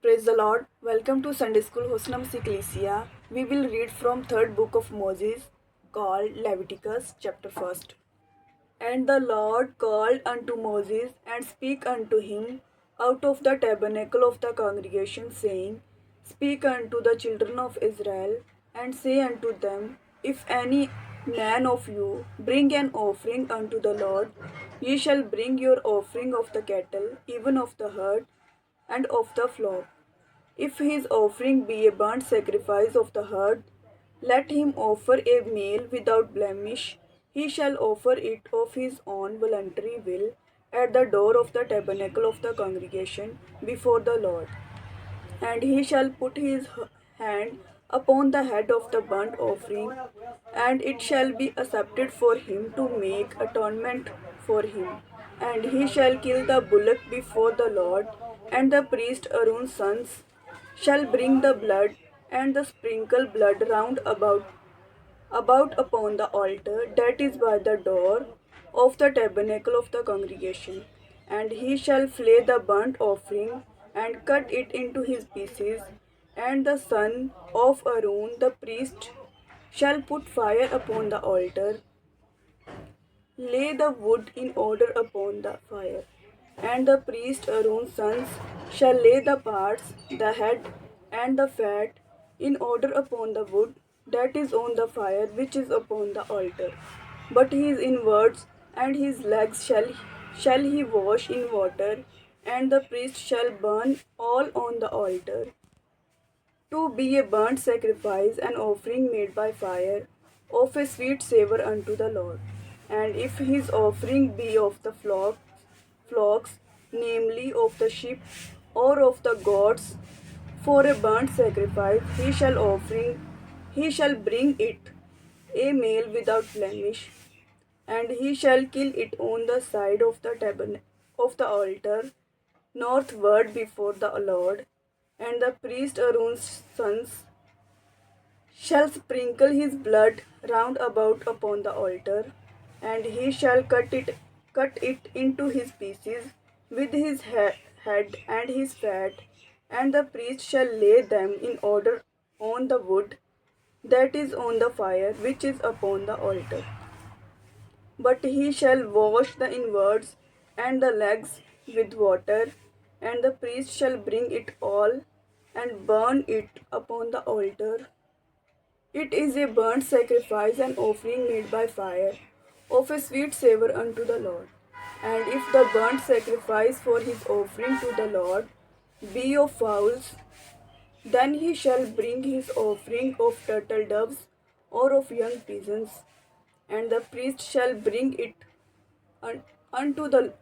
Praise the Lord. Welcome to Sunday School Hosnam Ecclesia. We will read from third book of Moses called Leviticus chapter 1st. And the Lord called unto Moses and spake unto him out of the tabernacle of the congregation, saying, Speak unto the children of Israel, and say unto them, If any man of you bring an offering unto the Lord, ye shall bring your offering of the cattle, even of the herd, and of the flock. If his offering be a burnt sacrifice of the herd, let him offer a male without blemish. He shall offer it of his own voluntary will at the door of the tabernacle of the congregation before the Lord. And he shall put his hand upon the head of the burnt offering, and it shall be accepted for him to make atonement for him. And he shall kill the bullock before the Lord, and the priest Aaron's sons shall bring the blood and the sprinkle blood round about upon the altar that is by the door of the tabernacle of the congregation. And he shall flay the burnt offering and cut it into his pieces, and the son of Aaron the priest shall put fire upon the altar, lay the wood in order upon the fire, and the priest Aaron's sons shall lay the parts, the head, and the fat in order upon the wood that is on the fire which is upon the altar. But his inwards and his legs shall he wash in water, and the priest shall burn all on the altar to be a burnt sacrifice, an offering made by fire, of a sweet savour unto the Lord. And if his offering be of the flocks, namely of the sheep or of the goats, for a burnt sacrifice, he shall bring it, a male without blemish, and he shall kill it on the side of the tabernacle of the altar, northward before the Lord. And the priest Aaron's sons shall sprinkle his blood round about upon the altar, and he shall cut it into his pieces with his head and his fat, and the priest shall lay them in order on the wood that is on the fire which is upon the altar. But he shall wash the inwards and the legs with water, and the priest shall bring it all and burn it upon the altar. It is a burnt sacrifice, an offering made by fire, of a sweet savour unto the Lord. And if the burnt sacrifice for his offering to the Lord be of fowls, then he shall bring his offering of turtle doves or of young pigeons, and the priest shall bring it unto the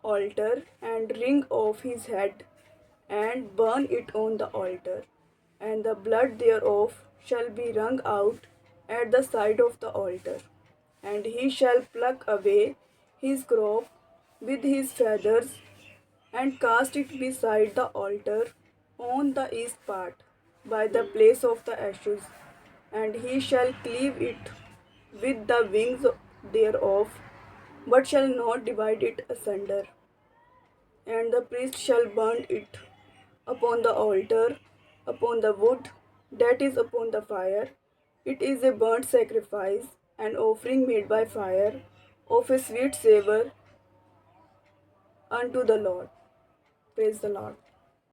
altar, and wring off his head, and burn it on the altar, and the blood thereof shall be wrung out at the side of the altar. And he shall pluck away his crop with his feathers, and cast it beside the altar on the east part, by the place of the ashes. And he shall cleave it with the wings thereof, but shall not divide it asunder. And the priest shall burn it upon the altar, upon the wood that is upon the fire. It is a burnt sacrifice, an offering made by fire, of a sweet savour unto the Lord. Praise the Lord.